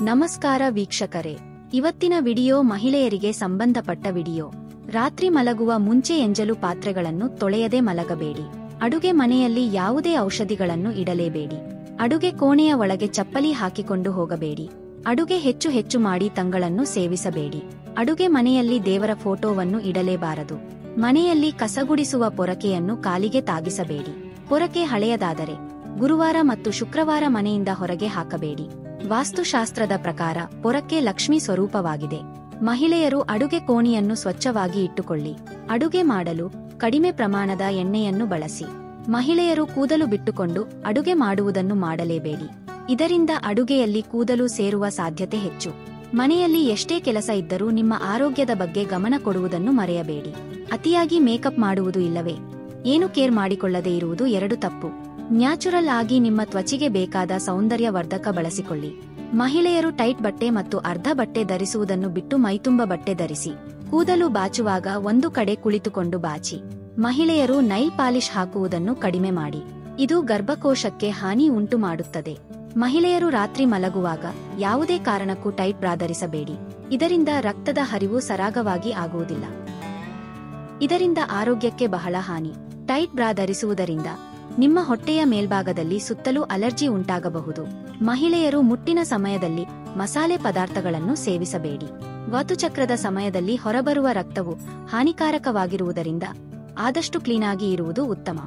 ನಮಸ್ಕಾರ ವೀಕ್ಷಕರೇ, ಇವತ್ತಿನ ವಿಡಿಯೋ ಮಹಿಳೆಯರಿಗೆ ಸಂಬಂಧಪಟ್ಟ ವಿಡಿಯೋ. ರಾತ್ರಿ ಮಲಗುವ ಮುಂಚೆ ಎಂಜಲು ಪಾತ್ರೆಗಳನ್ನು ತೊಳೆಯದೆ ಮಲಗಬೇಡಿ. ಅಡುಗೆ ಮನೆಯಲ್ಲಿ ಯಾವುದೇ ಔಷಧಿಗಳನ್ನು ಇಡಲೇಬೇಡಿ. ಅಡುಗೆ ಕೋಣೆಯ ಒಳಗೆ ಚಪ್ಪಲಿ ಹಾಕಿಕೊಂಡು ಹೋಗಬೇಡಿ. ಅಡುಗೆ ಹೆಚ್ಚು ಮಾಡಿ ತಂಗಳನ್ನು ಸೇವಿಸಬೇಡಿ. ಅಡುಗೆ ಮನೆಯಲ್ಲಿ ದೇವರ ಫೋಟೋವನ್ನು ಇಡಲೇಬಾರದು. ಮನೆಯಲ್ಲಿ ಕಸಗುಡಿಸುವ ಪೊರಕೆಯನ್ನು ಕಾಲಿಗೆ ತಾಗಿಸಬೇಡಿ. ಪೊರಕೆ ಹಳೆಯದಾದರೆ ಗುರುವಾರ ಮತ್ತು ಶುಕ್ರವಾರ ಮನೆಯಿಂದ ಹೊರಗೆ ಹಾಕಬೇಡಿ. ವಾಸ್ತುಶಾಸ್ತ್ರದ ಪ್ರಕಾರ ಪೊರಕೆ ಲಕ್ಷ್ಮಿ ಸ್ವರೂಪವಾಗಿದೆ. ಮಹಿಳೆಯರು ಅಡುಗೆ ಕೋಣೆಯನ್ನು ಸ್ವಚ್ಛವಾಗಿ ಇಟ್ಟುಕೊಳ್ಳಿ. ಅಡುಗೆ ಮಾಡಲು ಕಡಿಮೆ ಪ್ರಮಾಣದ ಎಣ್ಣೆಯನ್ನು ಬಳಸಿ. ಮಹಿಳೆಯರು ಕೂದಲು ಬಿಟ್ಟುಕೊಂಡು ಅಡುಗೆ ಮಾಡುವುದನ್ನು ಮಾಡಲೇಬೇಡಿ. ಇದರಿಂದ ಅಡುಗೆಯಲ್ಲಿ ಕೂದಲು ಸೇರುವ ಸಾಧ್ಯತೆ ಹೆಚ್ಚು. ಮನೆಯಲ್ಲಿ ಎಷ್ಟೇ ಕೆಲಸ ಇದ್ದರೂ ನಿಮ್ಮ ಆರೋಗ್ಯದ ಬಗ್ಗೆ ಗಮನ ಕೊಡುವುದನ್ನು ಮರೆಯಬೇಡಿ. ಅತಿಯಾಗಿ ಮೇಕಪ್ ಮಾಡುವುದು ಇಲ್ಲವೇ ಏನು ಕೇರ್ ಮಾಡಿಕೊಳ್ಳದೆ ಇರುವುದು ಎರಡು ತಪ್ಪು. ನ್ಯಾಚುರಲ್ ಆಗಿ ನಿಮ್ಮ ತ್ವಚೆಗೆ ಬೇಕಾದ ಸೌಂದರ್ಯವರ್ಧಕ ಬಳಸಿಕೊಳ್ಳಿ. ಮಹಿಳೆಯರು ಟೈಟ್ ಬಟ್ಟೆ ಮತ್ತು ಅರ್ಧ ಬಟ್ಟೆ ಧರಿಸುವುದನ್ನು ಬಿಟ್ಟು ಮೈತುಂಬ ಬಟ್ಟೆ ಧರಿಸಿ. ಕೂದಲು ಬಾಚುವಾಗ ಒಂದು ಕಡೆ ಕುಳಿತುಕೊಂಡು ಬಾಚಿ. ಮಹಿಳೆಯರು ನೈಲ್ ಪಾಲಿಶ್ ಹಾಕುವುದನ್ನು ಕಡಿಮೆ ಮಾಡಿ. ಇದು ಗರ್ಭಕೋಶಕ್ಕೆ ಹಾನಿ ಉಂಟು ಮಾಡುತ್ತದೆ. ಮಹಿಳೆಯರು ರಾತ್ರಿ ಮಲಗುವಾಗ ಯಾವುದೇ ಕಾರಣಕ್ಕೂ ಟೈಟ್ ಬ್ರಾ ಧರಿಸಬೇಡಿ. ಇದರಿಂದ ರಕ್ತದ ಹರಿವು ಸರಾಗವಾಗಿ ಆಗುವುದಿಲ್ಲ. ಇದರಿಂದ ಆರೋಗ್ಯಕ್ಕೆ ಬಹಳ ಹಾನಿ. ಟೈಟ್ ಬ್ರಾ ಧರಿಸುವುದರಿಂದ ನಿಮ್ಮ ಹೊಟ್ಟೆಯ ಮೇಲ್ಭಾಗದಲ್ಲಿ ಸುತ್ತಲೂ ಅಲರ್ಜಿ ಉಂಟಾಗಬಹುದು. ಮಹಿಳೆಯರು ಮುಟ್ಟಿನ ಸಮಯದಲ್ಲಿ ಮಸಾಲೆ ಪದಾರ್ಥಗಳನ್ನು ಸೇವಿಸಬೇಡಿ. ಋತುಚಕ್ರದ ಸಮಯದಲ್ಲಿ ಹೊರಬರುವ ರಕ್ತವು ಹಾನಿಕಾರಕವಾಗಿರುವುದರಿಂದ ಆದಷ್ಟು ಕ್ಲೀನಾಗಿ ಇರುವುದು ಉತ್ತಮ.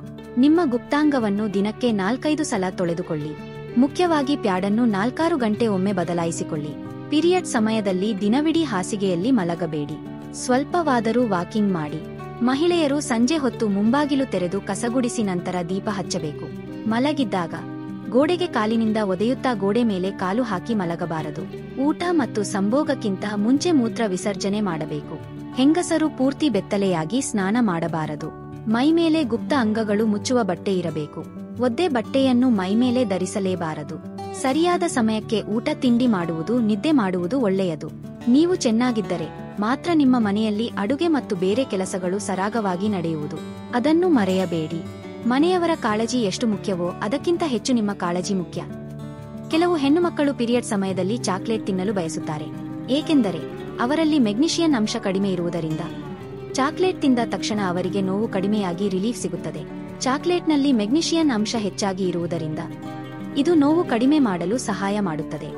ನಿಮ್ಮ ಗುಪ್ತಾಂಗವನ್ನು ದಿನಕ್ಕೆ 4-5 ಸಲ ತೊಳೆದುಕೊಳ್ಳಿ. ಮುಖ್ಯವಾಗಿ ಪ್ಯಾಡನ್ನು 4-6 ಗಂಟೆ ಒಮ್ಮೆ ಬದಲಾಯಿಸಿಕೊಳ್ಳಿ. ಪೀರಿಯಡ್ ಸಮಯದಲ್ಲಿ ದಿನವಿಡೀ ಹಾಸಿಗೆಯಲ್ಲಿ ಮಲಗಬೇಡಿ. ಸ್ವಲ್ಪವಾದರೂ ವಾಕಿಂಗ್ ಮಾಡಿ. ಮಹಿಳೆಯರು ಸಂಜೆ ಹೊತ್ತು ಮುಂಬಾಗಿಲು ತೆರೆದು ಕಸಗುಡಿಸಿ ನಂತರ ದೀಪ ಹಚ್ಚಬೇಕು. ಮಲಗಿದ್ದಾಗ ಗೋಡೆಗೆ ಕಾಲಿನಿಂದ ಒದೆಯುತ್ತಾ ಗೋಡೆ ಮೇಲೆ ಕಾಲು ಹಾಕಿ ಮಲಗಬಾರದು. ಊಟ ಮತ್ತು ಸಂಭೋಗಕ್ಕಿಂತ ಮುಂಚೆ ಮೂತ್ರ ವಿಸರ್ಜನೆ ಮಾಡಬೇಕು. ಹೆಂಗಸರು ಪೂರ್ತಿ ಬೆತ್ತಲೆಯಾಗಿ ಸ್ನಾನ ಮಾಡಬಾರದು. ಮೈಮೇಲೆ ಗುಪ್ತ ಅಂಗಗಳು ಮುಚ್ಚುವ ಬಟ್ಟೆ ಇರಬೇಕು. ಒದ್ದೆ ಬಟ್ಟೆಯನ್ನು ಮೈಮೇಲೆ ಧರಿಸಲೇಬಾರದು. ಸರಿಯಾದ ಸಮಯಕ್ಕೆ ಊಟ ತಿಂಡಿ ಮಾಡುವುದು, ನಿದ್ದೆ ಮಾಡುವುದು ಒಳ್ಳೆಯದು. ನೀವು ಚೆನ್ನಾಗಿದ್ದರೆ ಮಾತ್ರ ನಿಮ್ಮ ಮನೆಯಲ್ಲಿ ಅಡುಗೆ ಮತ್ತು ಬೇರೆ ಕೆಲಸಗಳು ಸರಾಗವಾಗಿ ನಡೆಯುವುದು. ಅದನ್ನು ಮರೆಯಬೇಡಿ. ಮನೆಯವರ ಕಾಳಜಿ ಎಷ್ಟು ಮುಖ್ಯವೋ ಅದಕ್ಕಿಂತ ಹೆಚ್ಚು ನಿಮ್ಮ ಕಾಳಜಿ ಮುಖ್ಯ. ಕೆಲವು ಹೆಣ್ಣು ಮಕ್ಕಳು ಪೀರಿಯಡ್ ಸಮಯದಲ್ಲಿ ಚಾಕ್ಲೇಟ್ ತಿನ್ನಲು ಬಯಸುತ್ತಾರೆ. ಏಕೆಂದರೆ ಅವರಲ್ಲಿ ಮೆಗ್ನೀಷಿಯಂ ಅಂಶ ಕಡಿಮೆ ಇರುವುದರಿಂದ. ಚಾಕ್ಲೇಟ್ ತಿಂದ ತಕ್ಷಣ ಅವರಿಗೆ ನೋವು ಕಡಿಮೆಯಾಗಿ ರಿಲೀಫ್ ಸಿಗುತ್ತದೆ. ಚಾಕ್ಲೇಟ್ನಲ್ಲಿ ಮೆಗ್ನೀಷಿಯಂ ಅಂಶ ಹೆಚ್ಚಾಗಿ ಇರುವುದರಿಂದ ಇದು ನೋವು ಕಡಿಮೆ ಮಾಡಲು ಸಹಾಯ ಮಾಡುತ್ತದೆ.